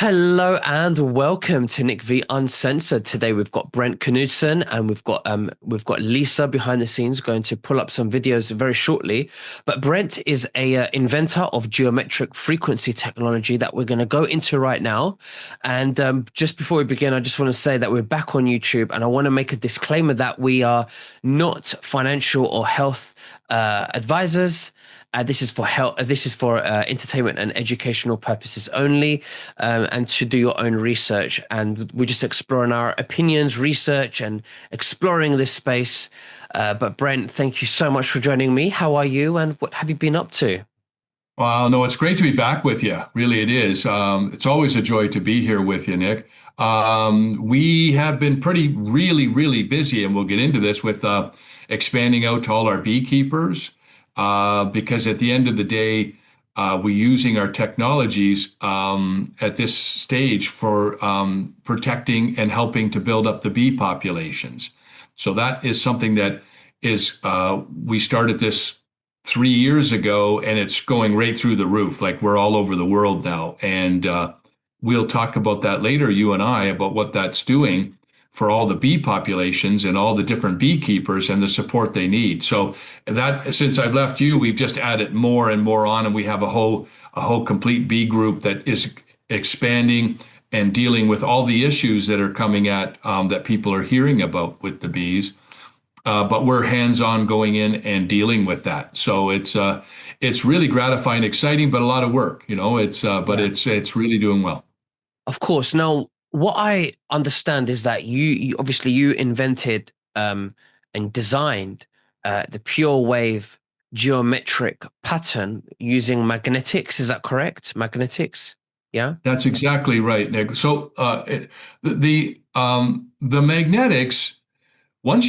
Hello and welcome to Nick V Uncensored. Today we've got Brent Knudsen and we've got Lisa behind the scenes going to pull up some videos very shortly. But Brent is a inventor of geometric frequency technology that we're going to go into right now. And just before we begin, I just want to say that we're back on YouTube, and I want to make a disclaimer that we are not financial or health advisors. This is for health. This is for entertainment and educational purposes only, and to do your own research. And we're just exploring our opinions, research, and exploring this space. But Brent, thank you so much for joining me. How are you, and what have you been up to? Well, no, it's great to be back with you. Really, it is. It's always a joy to be here with you, Nick. We have been really busy, and we'll get into this with expanding out to all our beekeepers, because at the end of the day, we're using our technologies at this stage for protecting and helping to build up the bee populations. So that is something that is, we started this 3 years ago, and it's going right through the roof. Like, we're all over the world now. And we'll talk about that later, you and I, about what that's doing for all the bee populations and all the different beekeepers and the support they need. So that, since I've left you, we've just added more and more on, and we have a whole complete bee group that is expanding and dealing with all the issues that are coming at that people are hearing about with the bees. But we're hands-on going in and dealing with that. So it's really gratifying, exciting, but a lot of work. But Yeah. it's really doing well. Of course. Now, what I understand is that you obviously you invented and designed the pure wave geometric pattern using magnetics. Is that correct? Magnetics? Yeah. That's exactly right, Nick. So the magnetics. Once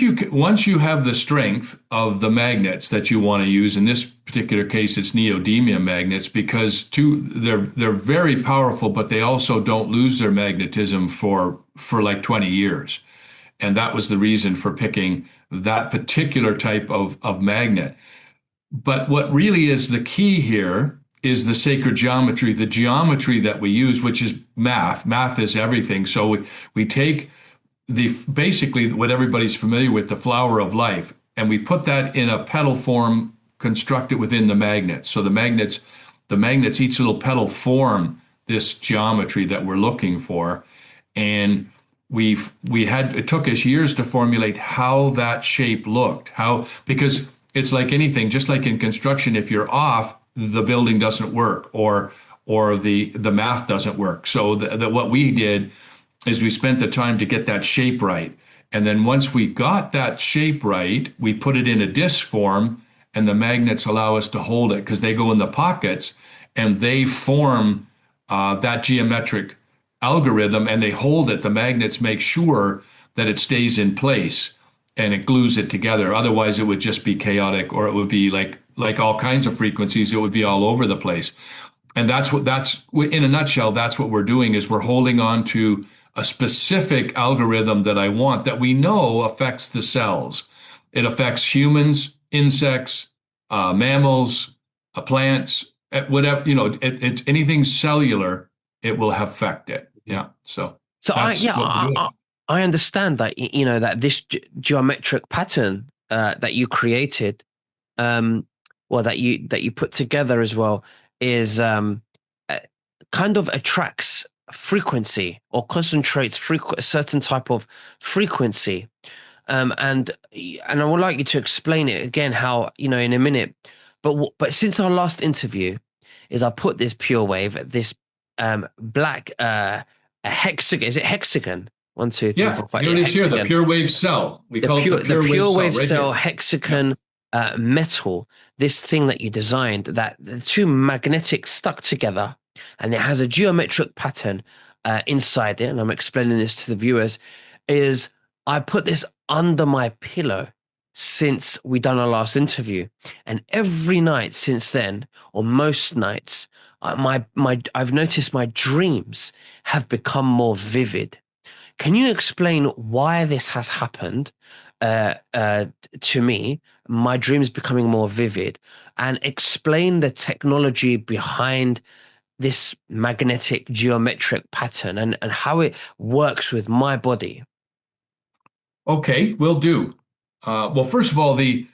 you have the strength of the magnets that you want to use, in this particular case, it's neodymium magnets, because they're very powerful, but they also don't lose their magnetism for like 20 years. And that was the reason for picking that particular type of magnet. But what really is the key here is the sacred geometry, the geometry that we use, which is math. Math is everything. So we take basically what everybody's familiar with, the flower of life, and we put that in a petal form constructed within the magnets. So the magnets, each little petal form this geometry that we're looking for. And it took us years to formulate how that shape looked, because it's like anything, just like in construction, if you're off, the building doesn't work, or the math doesn't work. So what we did is we spent the time to get that shape right. And then once we got that shape right, we put it in a disc form, and the magnets allow us to hold it because they go in the pockets and they form that geometric algorithm, and they hold it. The magnets make sure that it stays in place and it glues it together. Otherwise, it would just be chaotic, or it would be like all kinds of frequencies. It would be all over the place. And that's in a nutshell, that's what we're doing, is we're holding on to a specific algorithm that I want, that we know affects the cells. It affects humans, insects, mammals, plants, whatever, anything cellular, it will affect it. Yeah. So So that's what we're doing. I understand that that this geometric pattern that you created, well, that you put together as well, is uh, kind of attracts frequency or concentrates a certain type of frequency. And I would like you to explain it again, how, in a minute. But since our last interview, is I put this pure wave, this black a hexagon. Is it hexagon? One, two, three, Yeah. four, five. Here Yeah, it is here, the hexagon. pure wave cell. We call it the The pure wave pure cell wave right cell here. Yeah. hexagon metal. This thing that you designed, that the two magnetics stuck together, and it has a geometric pattern inside it. And I'm explaining this to the viewers. Is I put this under my pillow since we done our last interview, and every night since then, or most nights, I've noticed my dreams have become more vivid. Can you explain why this has happened uh, uh, to me? My dreams becoming more vivid, and explain the technology behind this magnetic geometric pattern and how it works with my body. Okay, will do. Well, first of all, the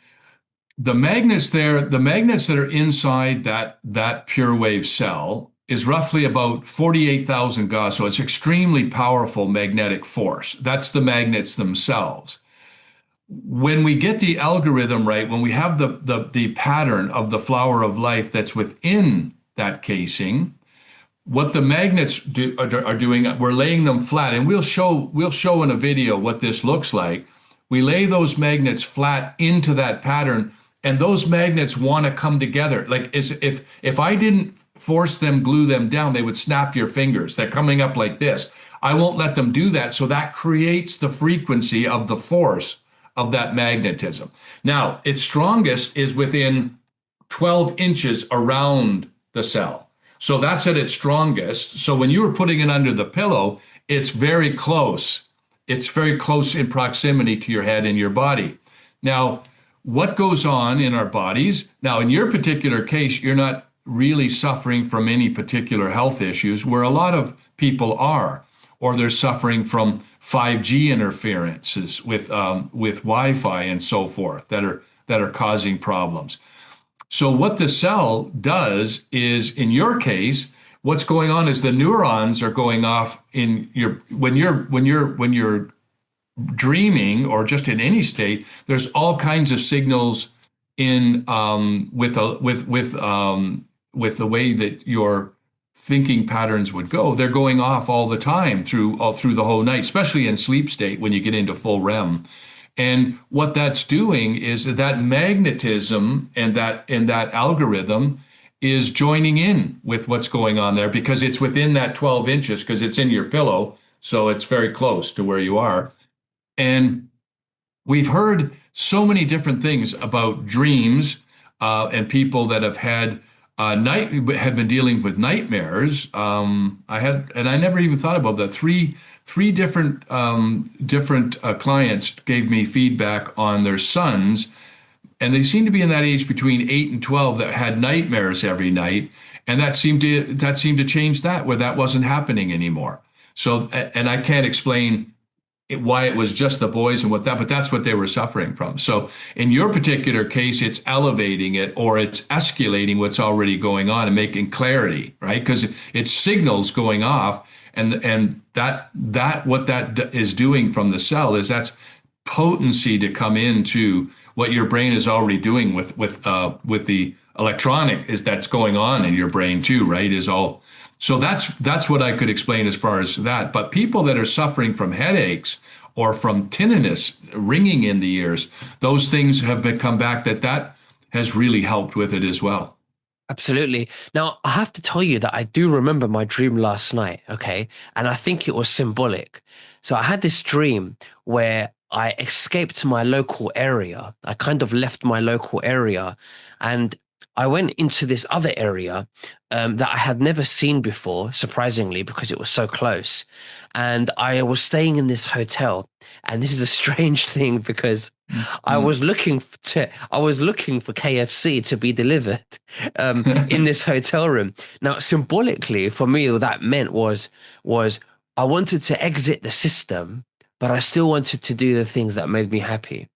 magnets there, the magnets that are inside that pure wave cell is roughly about 48,000 Gauss. So it's extremely powerful magnetic force. That's the magnets themselves. When we get the algorithm right, when we have the pattern of the flower of life that's within that casing, what the magnets are doing, we're laying them flat, and we'll show in a video what this looks like. We lay those magnets flat into that pattern, and those magnets want to come together. Like as if I didn't force them, glue them down, they would snap your fingers. They're coming up like this. I won't let them do that, so that creates the frequency of the force of that magnetism. Now, its strongest is within 12 inches around the cell. So that's at its strongest. So when you were putting it under the pillow, it's very close. It's very close in proximity to your head and your body. Now, what goes on in our bodies? Now, in your particular case, you're not really suffering from any particular health issues, where a lot of people are, or they're suffering from 5G interferences with Wi-Fi and so forth that are causing problems. So what the cell does is, in your case, what's going on is the neurons are going off in your when you're dreaming or just in any state. There's all kinds of signals in with the way that your thinking patterns would go. They're going off all the time all through the whole night, especially in sleep state when you get into full REM. And what that's doing is that magnetism and that algorithm is joining in with what's going on there, because it's within that 12 inches, because it's in your pillow, so it's very close to where you are. And we've heard so many different things about dreams, and people that have had had been dealing with nightmares. I never even thought about that. Three different clients gave me feedback on their sons, and they seemed to be in that age between 8 and 12 that had nightmares every night, and that seemed to change, where that wasn't happening anymore. So, and I can't explain why it was just the boys and but that's what they were suffering from. So in your particular case, it's elevating it, or it's escalating what's already going on and making clarity, right? Because it's signals going off, and that what that is doing from the cell is that's potency to come into what your brain is already doing with the electronic is that's going on in your brain too, right? Is all. So that's what I could explain as far as that. But people that are suffering from headaches or from tinnitus, ringing in the ears, those things have come back. That has really helped with it as well. Absolutely. Now, I have to tell you that I do remember my dream last night, okay? And I think it was symbolic. So I had this dream where I escaped my local area. I kind of left my local area, and I went into this other area that I had never seen before, surprisingly, because it was so close. And I was staying in this hotel. And this is a strange thing, because Mm. I was looking for KFC to be delivered in this hotel room. Now, symbolically, for me, what that meant was I wanted to exit the system, but I still wanted to do the things that made me happy.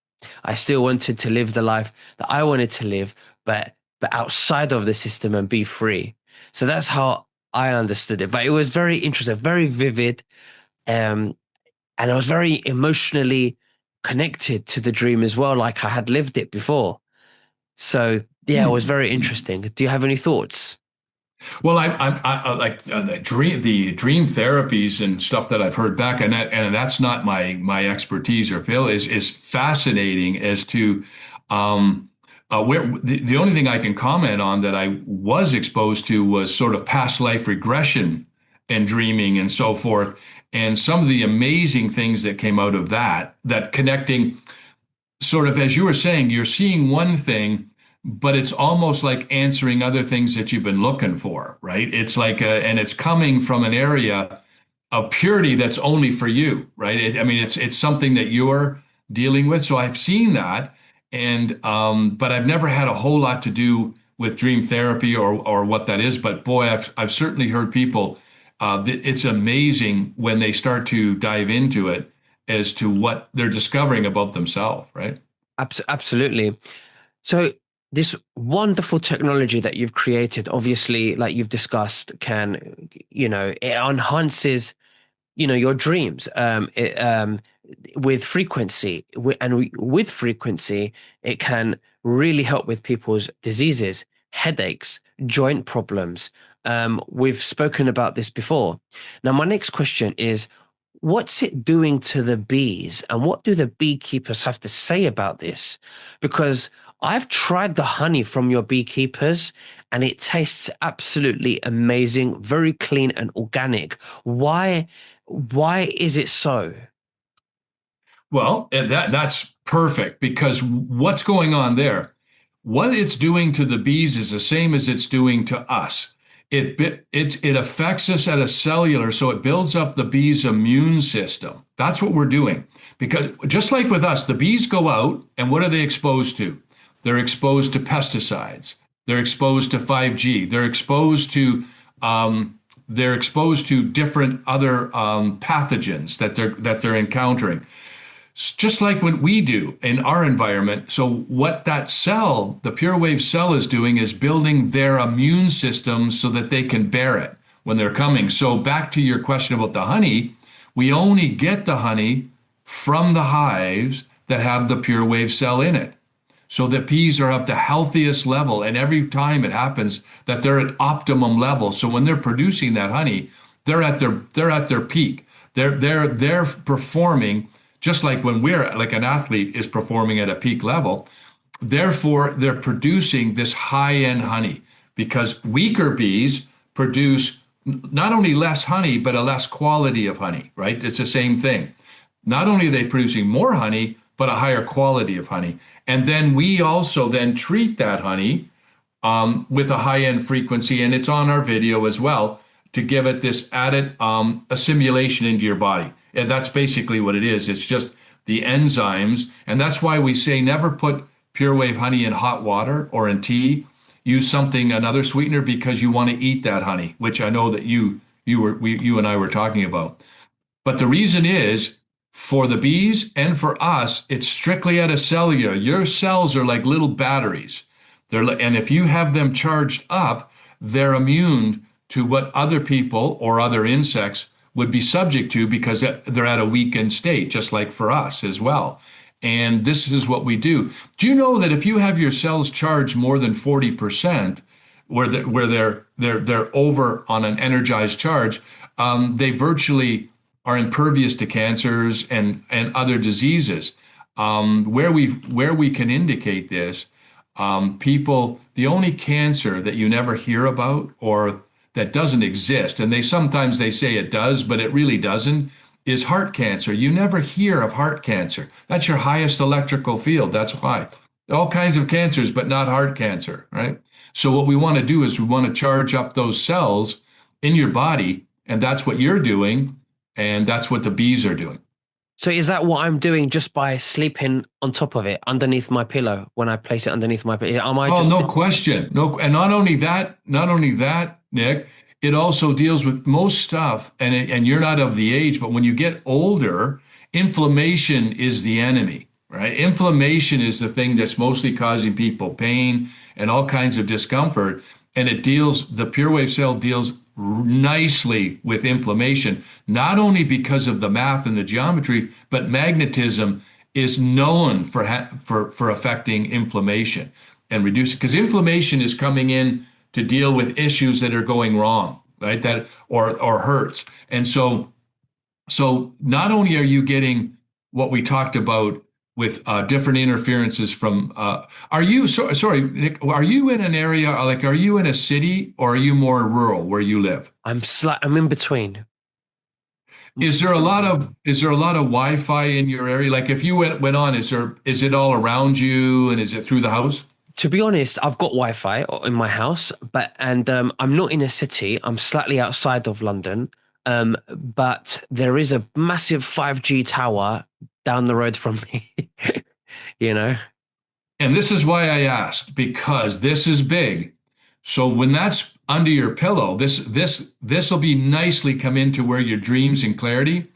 I still wanted to live the life that I wanted to live, but outside of the system and be free. So that's how I understood it. But it was very interesting, very vivid, um, and I was very emotionally connected to the dream as well, like I had lived it before. So yeah, it was very interesting. Do you have any thoughts? Well, I like the dream therapies and stuff that I've heard back, and that's not my expertise or field, is fascinating as to where the only thing I can comment on that I was exposed to was sort of past life regression and dreaming and so forth, and some of the amazing things that came out of that connecting, sort of as you were saying, you're seeing one thing, but it's almost like answering other things that you've been looking for, right? It's like, and it's coming from an area of purity that's only for you, right? I mean, it's something that you're dealing with. So I've seen that, and but I've never had a whole lot to do with dream therapy or what that is, but boy, I've certainly heard people. It's amazing when they start to dive into it as to what they're discovering about themselves, right? Absolutely. So this wonderful technology that you've created, obviously, like you've discussed, can, it enhances, your dreams. With frequency, with frequency, it can really help with people's diseases, headaches, joint problems. We've spoken about this before. Now, my next question is, what's it doing to the bees, and what do the beekeepers have to say about this? Because I've tried the honey from your beekeepers and it tastes absolutely amazing, very clean and organic. Why is it so? Well, and that's perfect because what's going on there? What it's doing to the bees is the same as it's doing to us. It affects us at a cellular, so it builds up the bees' immune system. That's what we're doing. Because just like with us, the bees go out and what are they exposed to? They're exposed to pesticides. They're exposed to 5G. They're exposed to different other pathogens that they're encountering. Just like what we do in our environment. So what that cell, the pure wave cell is doing is building their immune system so that they can bear it when they're coming. So back to your question about the honey, we only get the honey from the hives that have the pure wave cell in it. So the bees are at the healthiest level, and every time it happens that they're at optimum level. So when they're producing that honey, they're at their peak. They're performing just like when we're like an athlete is performing at a peak level. Therefore, they're producing this high-end honey because weaker bees produce not only less honey, but a less quality of honey, right? It's the same thing. Not only are they producing more honey, but a higher quality of honey. And then we also then treat that honey with a high-end frequency, and it's on our video as well to give it this added assimilation into your body. And that's basically what it is. It's just the enzymes, and that's why we say never put pure wave honey in hot water or in tea. Use another sweetener because you want to eat that honey, which I know that you and I were talking about. But the reason is for the bees and for us, it's strictly at a cellular. Your cells are like little batteries. And if you have them charged up, they're immune to what other people or other insects would be subject to because they're at a weakened state, just like for us as well. And this is what we do. Do you know that if you have your cells charged more than 40%, where they're over on an energized charge, they virtually are impervious to cancers and other diseases. Where we can indicate this, the only cancer that you never hear about or that doesn't exist, and sometimes they say it does, but it really doesn't, is heart cancer. You never hear of heart cancer. That's your highest electrical field. That's why. All kinds of cancers, but not heart cancer, right? So what we want to do is we want to charge up those cells in your body, and that's what you're doing, and that's what the bees are doing. So is that what I'm doing just by sleeping on top of it, underneath my pillow, when I place it underneath my pillow? Am I Oh, just no question. No, and not only that, Nick, it also deals with most stuff, and you're not of the age, but when you get older, inflammation is the enemy, right? Inflammation is the thing that's mostly causing people pain and all kinds of discomfort, and the pure wave cell deals nicely with inflammation, not only because of the math and the geometry, but magnetism is known for affecting inflammation and reducing because inflammation is coming in to deal with issues that are going wrong, right? That or hurts. And so not only are you getting what we talked about with different interferences from sorry, Nick, are you in an area like are you in a city or are you more rural where you live? I'm in between. Is there a lot of Wi-Fi in your area? Like if you went on, is it all around you and is it through the house? To be honest, I've got Wi-Fi in my house, but I'm not in a city. I'm slightly outside of London. But there is a massive 5G tower down the road from me. You know? And this is why I asked, because this is big. So when that's under your pillow, this will be nicely come into where your dreams and clarity.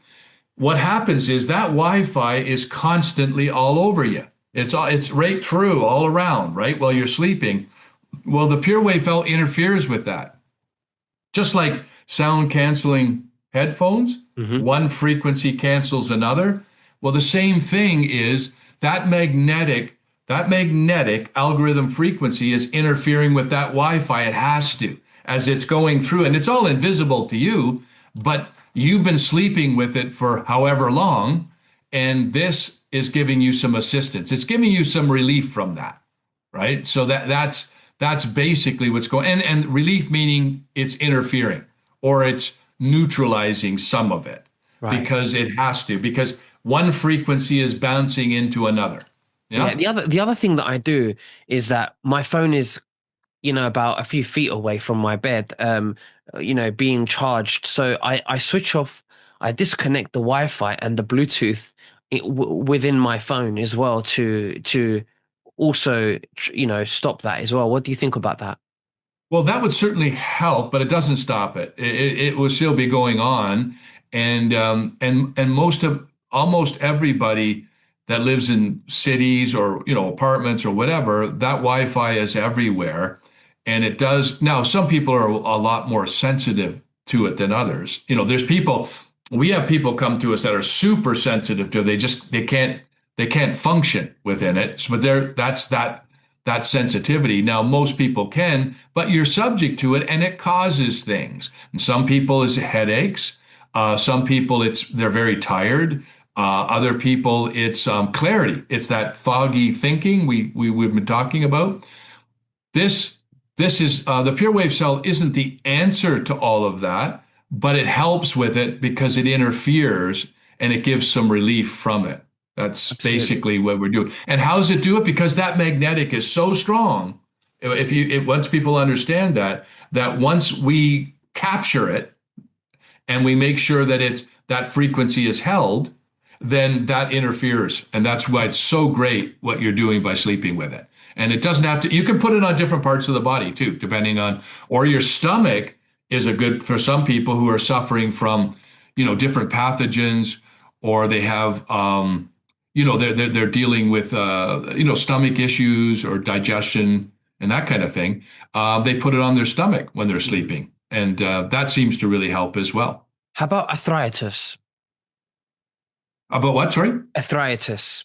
What happens is that Wi-Fi is constantly all over you. It's right through, all around, right? While you're sleeping. Well, the pure wave felt interferes with that. Just like sound canceling headphones, Hmm. one frequency cancels another. Well, the same thing is that magnetic algorithm frequency is interfering with that Wi-Fi. It has to, as it's going through, and it's all invisible to you, but you've been sleeping with it for however long, and this is giving you some assistance. It's giving you some relief from that, right? So that's basically what's going, and relief meaning it's interfering or it's neutralizing some of it Right. because it has to, because one frequency is bouncing into another. Yeah. Yeah. The other thing that I do is that my phone is, about a few feet away from my bed, being charged. So I switch off, I disconnect the Wi-Fi and the Bluetooth within my phone as well to also, stop that as well. What do you think about that? Well, that would certainly help, but it doesn't stop it. It will still be going on, and almost everybody that lives in cities or apartments or whatever, that Wi-Fi is everywhere, and it does. Now, some people are a lot more sensitive to it than others. There's people. We have people come to us that are super sensitive to it. They can't function within it. So, but that sensitivity. Now, most people can, but you're subject to it and it causes things. And some people it's headaches. Some people they're very tired. Other people it's clarity. It's that foggy thinking we've been talking about. This this is the pure wave cell isn't the answer to all of that, but it helps with it because it interferes and it gives some relief from it. That's Absolutely. basically what we're doing. And how does it do it? Because that magnetic is so strong. Once people understand that once we capture it and we make sure that that frequency is held, then that interferes. And that's why it's so great what you're doing by sleeping with it. And it doesn't have to, you can put it on different parts of the body too, depending on, or your stomach is a good for some people who are suffering from, different pathogens, or they have, they're dealing with, stomach issues or digestion and that kind of thing. They put it on their stomach when they're Mhm. sleeping. And that seems to really help as well. How about arthritis? About what, sorry? Arthritis.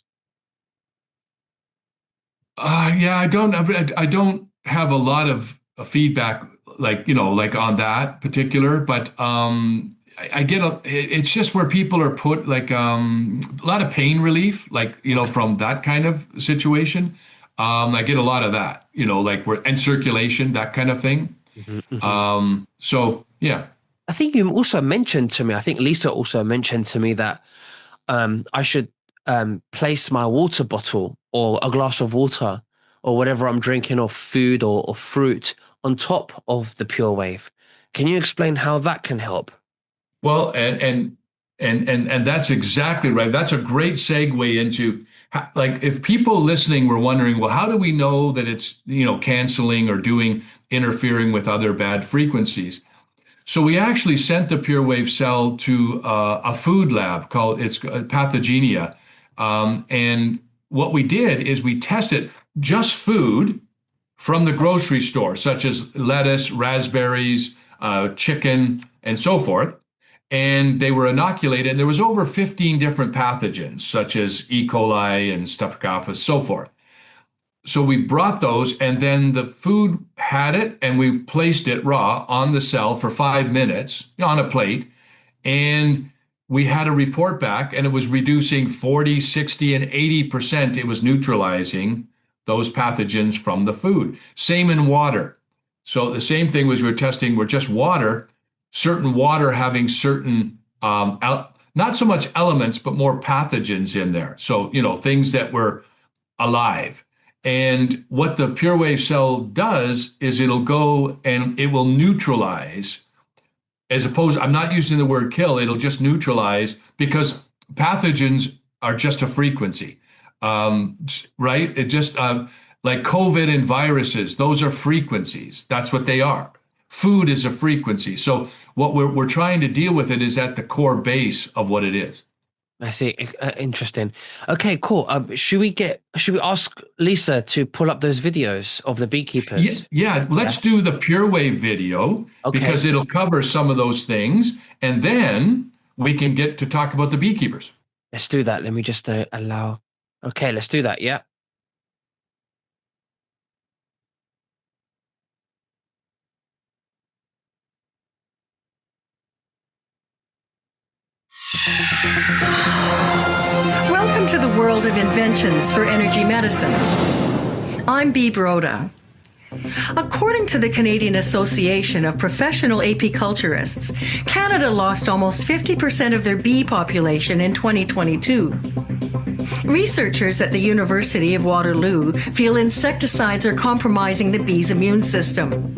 Yeah, I don't have a lot of feedback like on that particular, but I get it's just where people are put like a lot of pain relief, like Okay. from that kind of situation. I get a lot of that, like where and circulation, that kind of thing. Hmm. Hmm. So yeah. I think you also mentioned to me, I think Lisa also mentioned to me that I should place my water bottle or a glass of water or whatever I'm drinking or food or fruit on top of the Pure Wave. Can you explain how that can help? Well, and that's exactly right. That's a great segue into like if people listening were wondering, well, how do we know that it's canceling or doing interfering with other bad frequencies? So we actually sent the pure wave cell to a food lab called it's Pathogenia, and what we did is we tested just food from the grocery store, such as lettuce, raspberries, chicken, and so forth. And they were inoculated. And there was over 15 different pathogens, such as E. coli and Staphylococcus, so forth. So we brought those, and then the food had it, and we placed it raw on the cell for 5 minutes on a plate. And we had a report back, and it was reducing 40, 60, and 80%. It was neutralizing those pathogens from the food. Same in water. So the same thing was we were testing were just water, certain water having certain not so much elements, but more pathogens in there. So, things that were alive. And what the pure wave cell does is it'll go and it will neutralize, as opposed, I'm not using the word kill, it'll just neutralize because pathogens are just a frequency. right? It just like COVID and viruses, those are frequencies. That's what they are. Food is a frequency. So what we're trying to deal with it is at the core base of what it is. I see. Interesting. Okay, cool. Should we ask Lisa to pull up those videos of the beekeepers? Yeah, let's do the Pure Wave video because Okay, it'll cover some of those things, and then we can get to talk about the beekeepers. let's do that. Let me just allow. Okay, let's do that. Yeah. Welcome to the world of inventions for energy medicine. I'm Bee Broda. According to the Canadian Association of Professional Apiculturists, Canada lost almost 50% of their bee population in 2022. Researchers at the University of Waterloo feel insecticides are compromising the bee's immune system.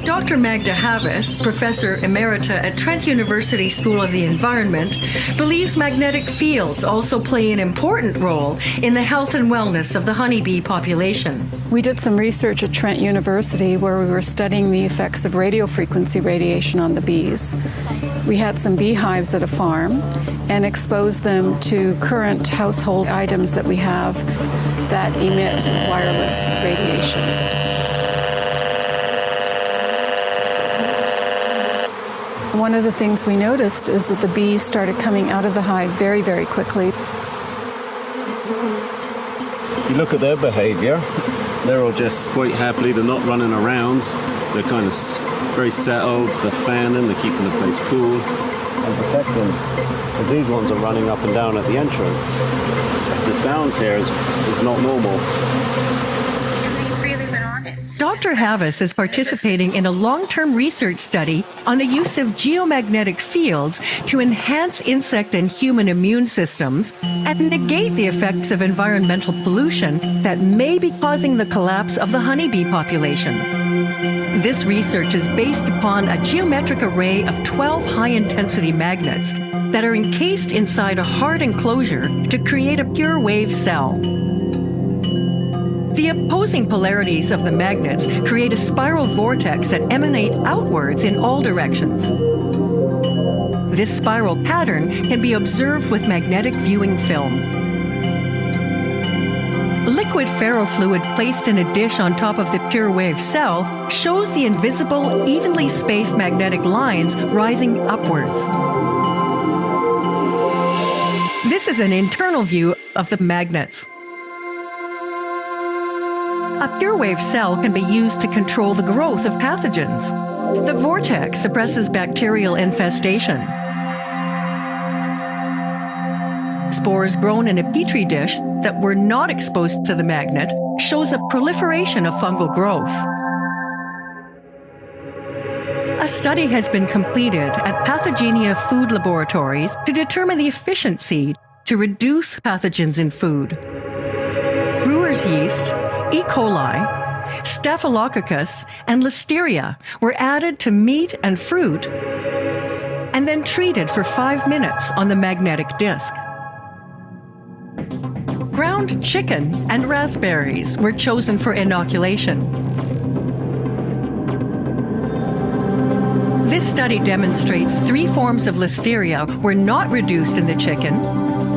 Dr. Magda Havas, Professor Emerita at Trent University School of the Environment, believes magnetic fields also play an important role in the health and wellness of the honeybee population. We did some research at Trent University where we were studying the effects of radiofrequency radiation on the bees. We had some beehives at a farm and exposed them to current household items that we have that emit wireless radiation. One of the things we noticed is that the bees started coming out of the hive very, very quickly. You look at their behavior, they're all just quite happily, they're not running around, they're kind of very settled, they're fanning, they're keeping the place cool and protecting, as these ones are running up and down at the entrance. The sounds here is not normal. Dr. Havas is participating in a long-term research study on the use of geomagnetic fields to enhance insect and human immune systems and negate the effects of environmental pollution that may be causing the collapse of the honeybee population. This research is based upon a geometric array of 12 high-intensity magnets that are encased inside a hard enclosure to create a pure wave cell. The opposing polarities of the magnets create a spiral vortex that emanate outwards in all directions. This spiral pattern can be observed with magnetic viewing film. Liquid ferrofluid placed in a dish on top of the pure wave cell shows the invisible, evenly spaced magnetic lines rising upwards. This is an internal view of the magnets. A pure wave cell can be used to control the growth of pathogens. The vortex suppresses bacterial infestation. Spores grown in a petri dish that were not exposed to the magnet shows a proliferation of fungal growth. A study has been completed at Pathogenia food laboratories to determine the efficiency to reduce pathogens in food. Brewer's yeast, E. coli, Staphylococcus, and Listeria were added to meat and fruit and then treated for 5 minutes on the magnetic disc. Ground chicken and raspberries were chosen for inoculation. This study demonstrates 3 forms of Listeria were not reduced in the chicken,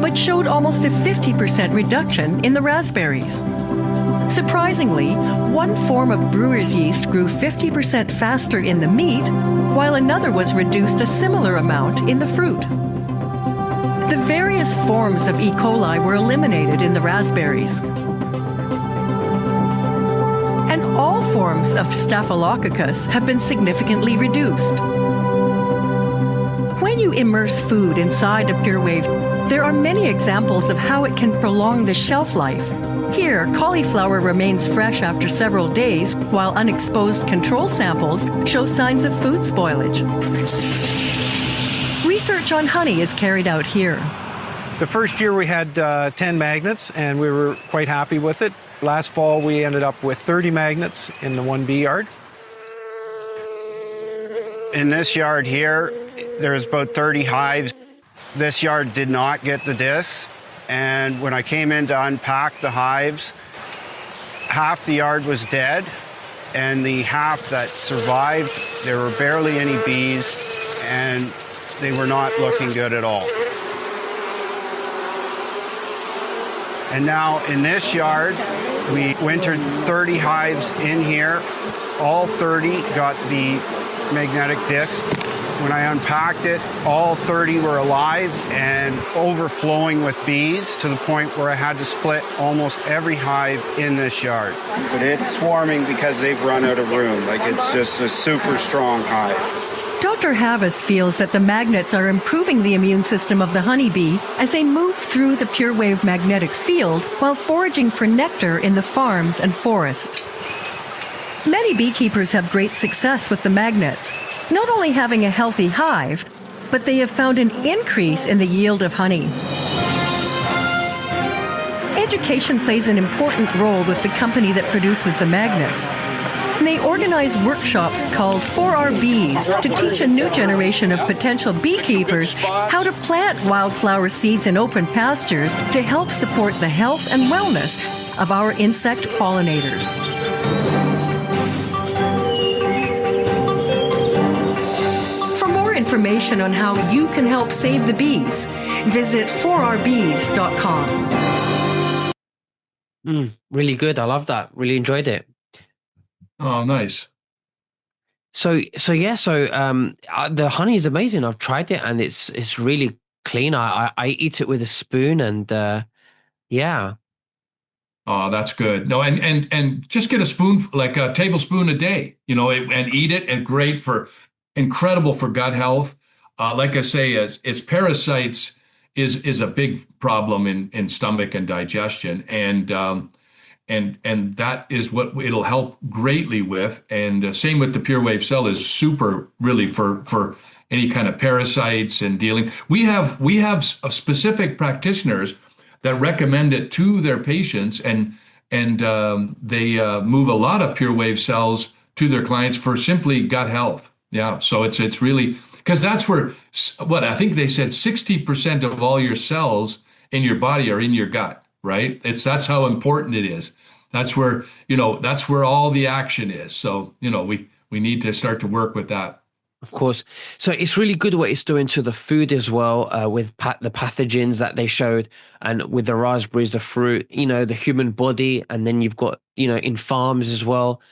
but showed almost a 50% reduction in the raspberries. Surprisingly, one form of brewer's yeast grew 50% faster in the meat, while another was reduced a similar amount in the fruit. The various forms of E. coli were eliminated in the raspberries. And all forms of Staphylococcus have been significantly reduced. When you immerse food inside a pure wave, there are many examples of how it can prolong the shelf life. Here, cauliflower remains fresh after several days, while unexposed control samples show signs of food spoilage. Research on honey is carried out here. The first year we had 10 magnets, and we were quite happy with it. Last fall, we ended up with 30 magnets in the one bee yard. In this yard here, there's about 30 hives. This yard did not get the discs. And when I came in to unpack the hives, half the yard was dead, and the half that survived, there were barely any bees, and they were not looking good at all. And now in this yard, we wintered 30 hives in here. All 30 got the magnetic disc. When I unpacked it, all 30 were alive and overflowing with bees to the point where I had to split almost every hive in this yard. But it's swarming because they've run out of room. Like, it's just a super strong hive. Dr. Havas feels that the magnets are improving the immune system of the honeybee as they move through the pure wave magnetic field while foraging for nectar in the farms and forest. Many beekeepers have great success with the magnets, not only having a healthy hive, but they have found an increase in the yield of honey. Education plays an important role with the company that produces the magnets. They organize workshops called 4R Bees to teach a new generation of potential beekeepers how to plant wildflower seeds in open pastures to help support the health and wellness of our insect pollinators. For more information on how you can help save the bees, visit 4rbees.com. Really good. I love that. Really enjoyed it. Oh, nice. The honey is amazing. I've tried it and it's really clean. I eat it with a spoon and yeah. Oh, that's good. No, and just get a spoon, like a tablespoon a day, and eat it. And incredible for gut health. Like I say, it's parasites is a big problem in stomach and digestion, and that is what it'll help greatly with. And same with the pure wave cell is super really for any kind of parasites and dealing. We have specific practitioners that recommend it to their patients, and they move a lot of pure wave cells to their clients for simply gut health. Yeah, so it's really, because that's where, what I think they said 60% of all your cells in your body are in your gut, right? That's how important it is. That's where all the action is. So, we need to start to work with that. Of course. So it's really good what it's doing to the food as well, with the pathogens that they showed, and with the raspberries, the fruit, the human body, and then you've got, in farms as well.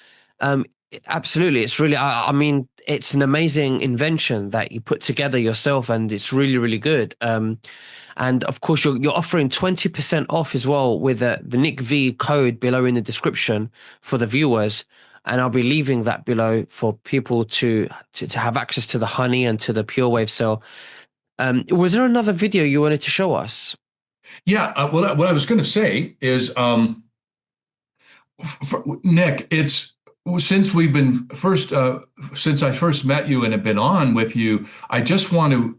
Absolutely. It's really, I mean, it's an amazing invention that you put together yourself, and it's really, really good. And of course, you're offering 20% off as well with the Nick V code below in the description for the viewers. And I'll be leaving that below for people to have access to the honey and to the pure wave cell. Was there another video you wanted to show us? Yeah. What I was going to say is, Nick, it's since since I first met you and have been on with you, I just want to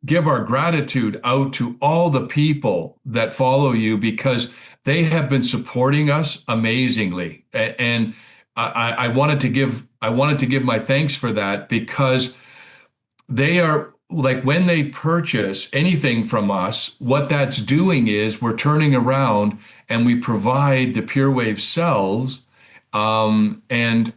give our gratitude out to all the people that follow you, because they have been supporting us amazingly. And I wanted to give my thanks for that, because they are, like, when they purchase anything from us, what that's doing is we're turning around and we provide the pure wave cells and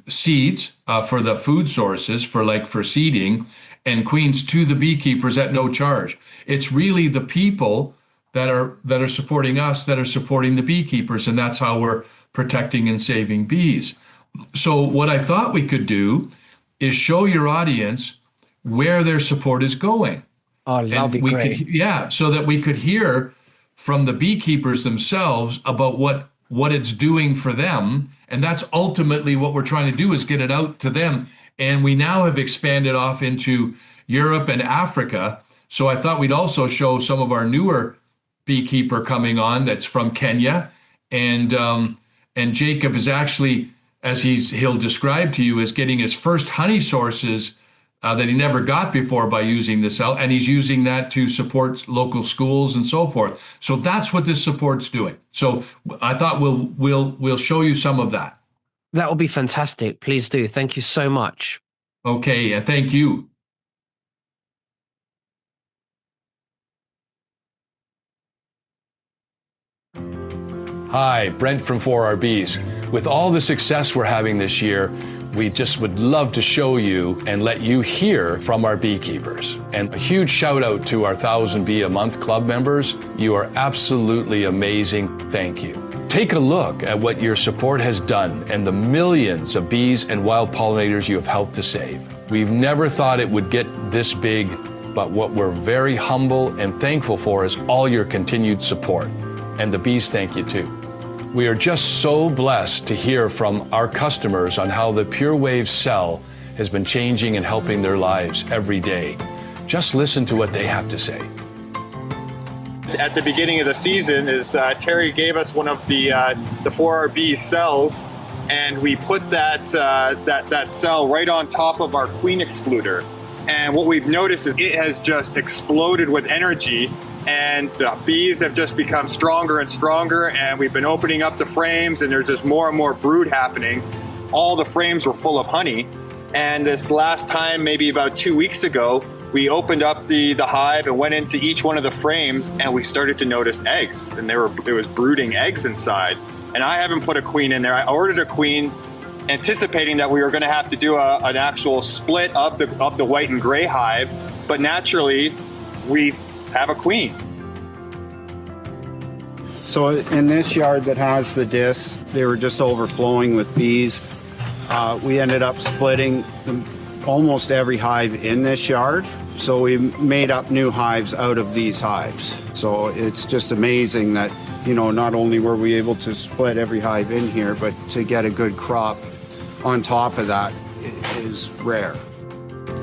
seeds for the food sources for seeding and queens to the beekeepers at no charge. It's really the people that are supporting us that are supporting the beekeepers, and that's how we're protecting and saving bees. So what I thought we could do is show your audience where their support is going. Oh, that'll be great. So that we could hear from the beekeepers themselves about what it's doing for them. And that's ultimately what we're trying to do, is get it out to them. And we now have expanded off into Europe and Africa. So I thought we'd also show some of our newer beekeeper coming on that's from Kenya. And Jacob is actually, as he'll describe to you, is getting his first honey sources that he never got before by using the cell, and he's using that to support local schools and so forth. So that's what this support's doing. So I thought we'll show you some of that. That will be fantastic. Please do. Thank you so much. Okay, and thank you. Hi, Brent from 4RBs. With all the success we're having this year, we just would love to show you and let you hear from our beekeepers. And a huge shout out to our 1,000 Bee a Month Club members. You are absolutely amazing. Thank you. Take a look at what your support has done and the millions of bees and wild pollinators you have helped to save. We've never thought it would get this big, but what we're very humble and thankful for is all your continued support. And the bees thank you too. We are just so blessed to hear from our customers on how the Pure Wave cell has been changing and helping their lives every day. Just listen to what they have to say. At the beginning of the season, Terry gave us one of the 4RB cells, and we put that cell right on top of our queen excluder. And what we've noticed is it has just exploded with energy, and the bees have just become stronger and stronger, and we've been opening up the frames, and there's just more and more brood happening. All the frames were full of honey, and this last time, maybe about 2 weeks ago, we opened up the hive and went into each one of the frames, and we started to notice eggs, and there was brooding eggs inside. And I haven't put a queen in there. I ordered a queen anticipating that we were going to have to do an actual split of the white and gray hive, but naturally we have a queen. So in this yard that has the discs, they were just overflowing with bees. We ended up splitting almost every hive in this yard. So we made up new hives out of these hives. So it's just amazing that, not only were we able to split every hive in here, but to get a good crop on top of that is rare.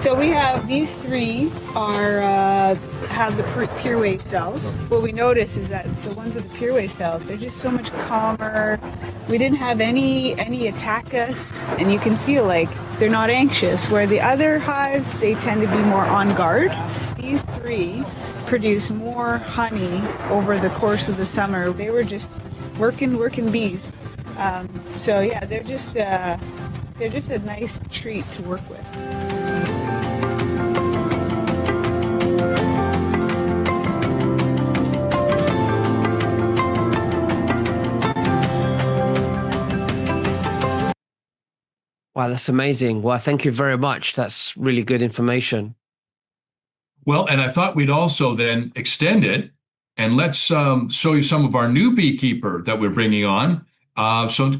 So we have these three have the Pure Wave cells. What we notice is that the ones with the Pure Wave cells, they're just so much calmer. We didn't have any attack us, and you can feel like they're not anxious. Where the other hives, they tend to be more on guard. These three produce more honey over the course of the summer. They were just working bees. So yeah, they're just a nice treat to work with. Wow, that's amazing. Well, thank you very much. That's really good information. Well, and I thought we'd also then extend it, and let's show you some of our new beekeeper that we're bringing on.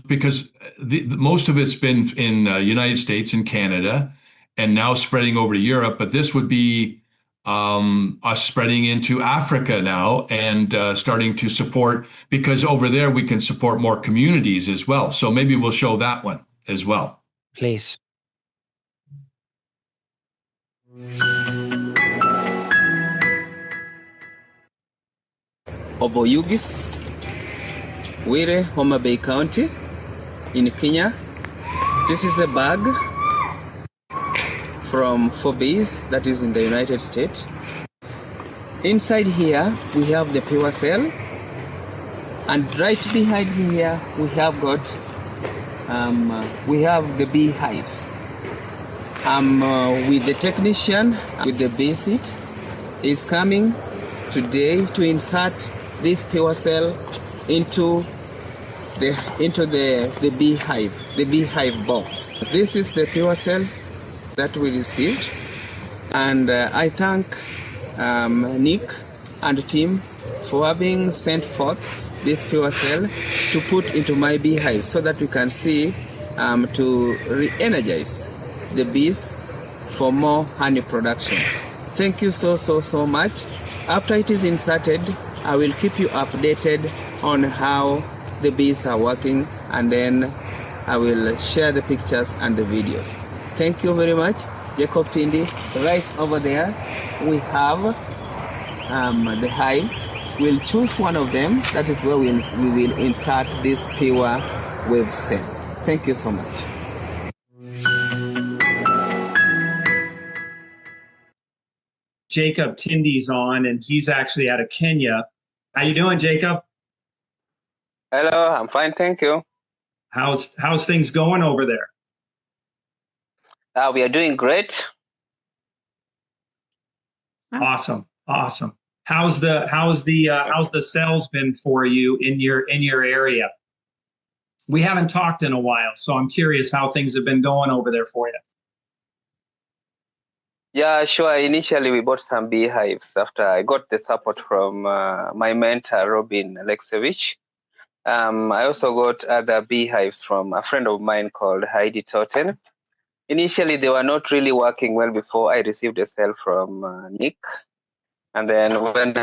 Because most of it's been in United States and Canada, and now spreading over to Europe, but this would be us spreading into Africa now and starting to support, because over there we can support more communities as well. So maybe we'll show that one as well. Please. Ovoyugis, Wire, Homa Bay County, in Kenya. This is a bag from 4Bs that is in the United States. Inside here, we have the pure cell, and right behind here, we have got the bee hives. With the technician, with the bee seat, is coming today to insert this pure cell into the beehive box. This is the pure cell that we received, and I thank Nick and team for having sent forth this pure cell to put into my beehive so that we can see to re-energize the bees for more honey production. Thank you so much. After it is inserted, I will keep you updated on how the bees are working, and then I will share the pictures and the videos. Thank you very much. Jacob Tindi. Right over there, we have the hives. We'll choose one of them. That is where we will insert this pure wave cell. Thank you so much. Jacob Tindy's on, and he's actually out of Kenya. How you doing, Jacob? Hello, I'm fine, thank you. How's things going over there? We are doing great. Awesome. how's the sales been for you in your area? We haven't talked in a while, so I'm curious how things have been going over there for you. Yeah, sure. Initially, we bought some beehives after I got the support from my mentor, Robin Alexevich. I also got other beehives from a friend of mine called Heidi Totten. Initially, they were not really working well before I received a sale from Nick. And then when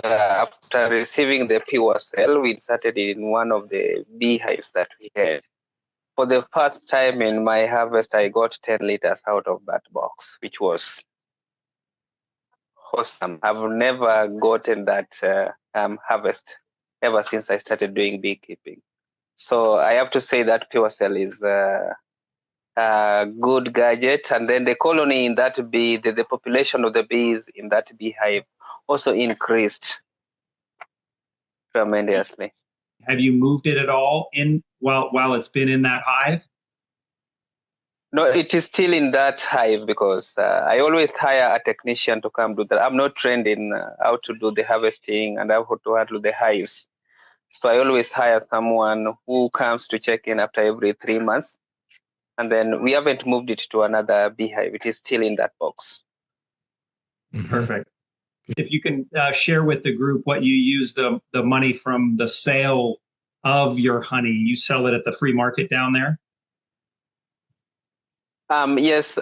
after receiving the pure cell, we inserted it in one of the beehives that we had. For the first time in my harvest, I got 10 liters out of that box, which was awesome. I've never gotten that harvest ever since I started doing beekeeping. So I have to say that pure cell is a good gadget. And then the colony in that bee, the population of the bees in that beehive also increased tremendously. Have you moved it at all in while it's been in that hive? No, it is still in that hive because I always hire a technician to come do that. I'm not trained in how to do the harvesting and how to handle the hives. So I always hire someone who comes to check in after every 3 months. And then we haven't moved it to another beehive. It is still in that box. Perfect. If you can share with the group what you use the money from the sale of your honey, you sell it at the free market down there? Yes,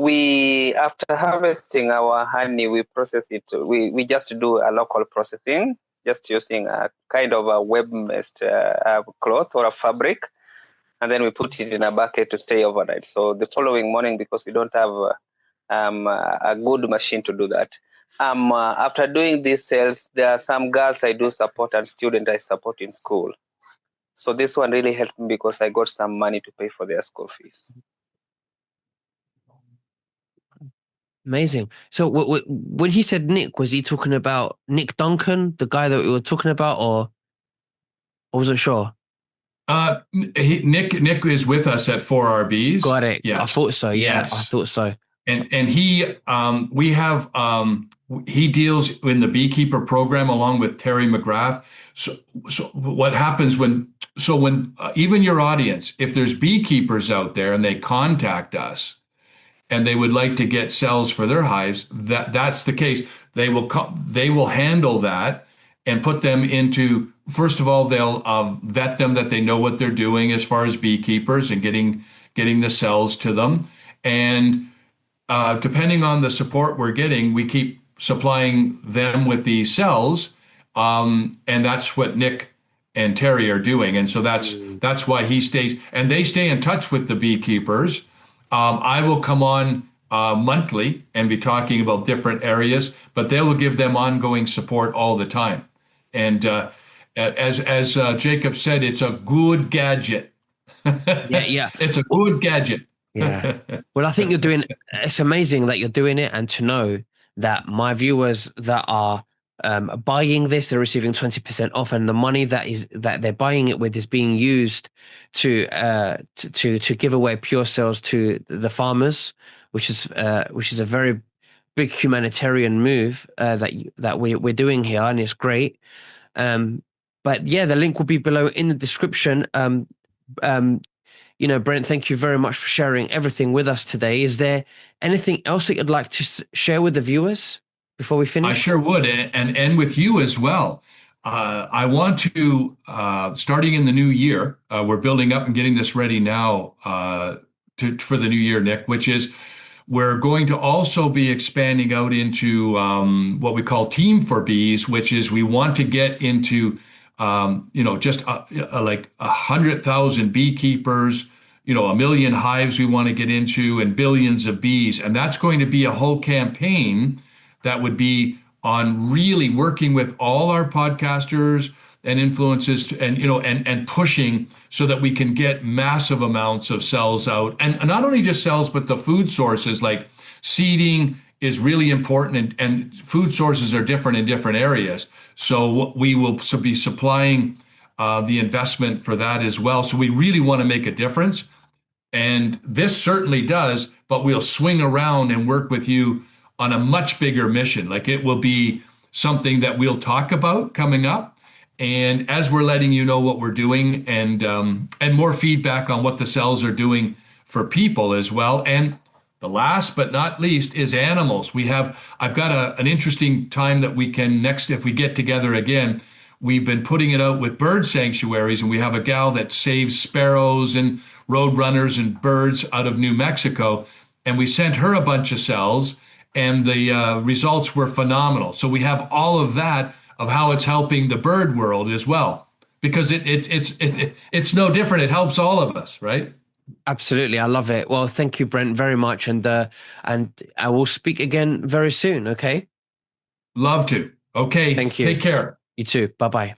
we after harvesting our honey, we process it. We just do a local processing, just using a kind of a web-based cloth or a fabric, and then we put it in a bucket to stay overnight. So the following morning, because we don't have a good machine to do that. After doing these sales, there are some girls I do support and students I support in school. So this one really helped me because I got some money to pay for their school fees. Amazing. So when he said Nick, was he talking about Nick Duncan, the guy that we were talking about, or I wasn't sure? Nick is with us at 4RBs. Got it. Yes. I thought so. Yeah, Yes. I thought so. And he we have he deals in the beekeeper program along with Terry McGrath. So what happens when even your audience, if there's beekeepers out there and they contact us and they would like to get cells for their hives, that's the case. They will handle that and put them into, first of all, they'll vet them that they know what they're doing as far as beekeepers and getting the cells to them. And depending on the support we're getting, we keep supplying them with the cells. And that's what Nick and Terry are doing. And so that's why he stays, and they stay in touch with the beekeepers. I will come on monthly and be talking about different areas, but they will give them ongoing support all the time. And as Jacob said, it's a good gadget. Yeah. It's a good gadget. Yeah. Well, I think it's amazing that you're doing it, and to know that my viewers that are buying this, they're receiving 20% off, and the money that they're buying it with is being used to give away pure cells to the farmers, which is a very big humanitarian move that we're doing here, and it's great. But yeah, the link will be below in the description. Brent, thank you very much for sharing everything with us today. Is there anything else that you'd like to share with the viewers before we finish? I sure would, and with you as well. I want to, starting in the new year, we're building up and getting this ready now for the new year, Nick, which is we're going to also be expanding out into what we call Team for Bees, which is we want to get into just like 100,000 beekeepers, 1 million hives we want to get into, and billions of bees. And that's going to be a whole campaign that would be on really working with all our podcasters and influencers and pushing so that we can get massive amounts of cells out. And not only just cells, but the food sources, like seeding is really important, and food sources are different in different areas. So we will be supplying the investment for that as well. So we really want to make a difference. And this certainly does, but we'll swing around and work with you on a much bigger mission. Like it will be something that we'll talk about coming up. And as we're letting you know what we're doing, and more feedback on what the cells are doing for people as well. And the last but not least is animals. I've got an interesting time that we can next, if we get together again. We've been putting it out with bird sanctuaries, and we have a gal that saves sparrows and roadrunners and birds out of New Mexico. And we sent her a bunch of cells, and the results were phenomenal. So we have all of that, of how it's helping the bird world as well, because it's no different. It helps all of us, right? Absolutely, I love it. Well, thank you, Brent, very much, and I will speak again very soon. Okay. Love to. Okay. Thank you. Take care. You too. Bye bye.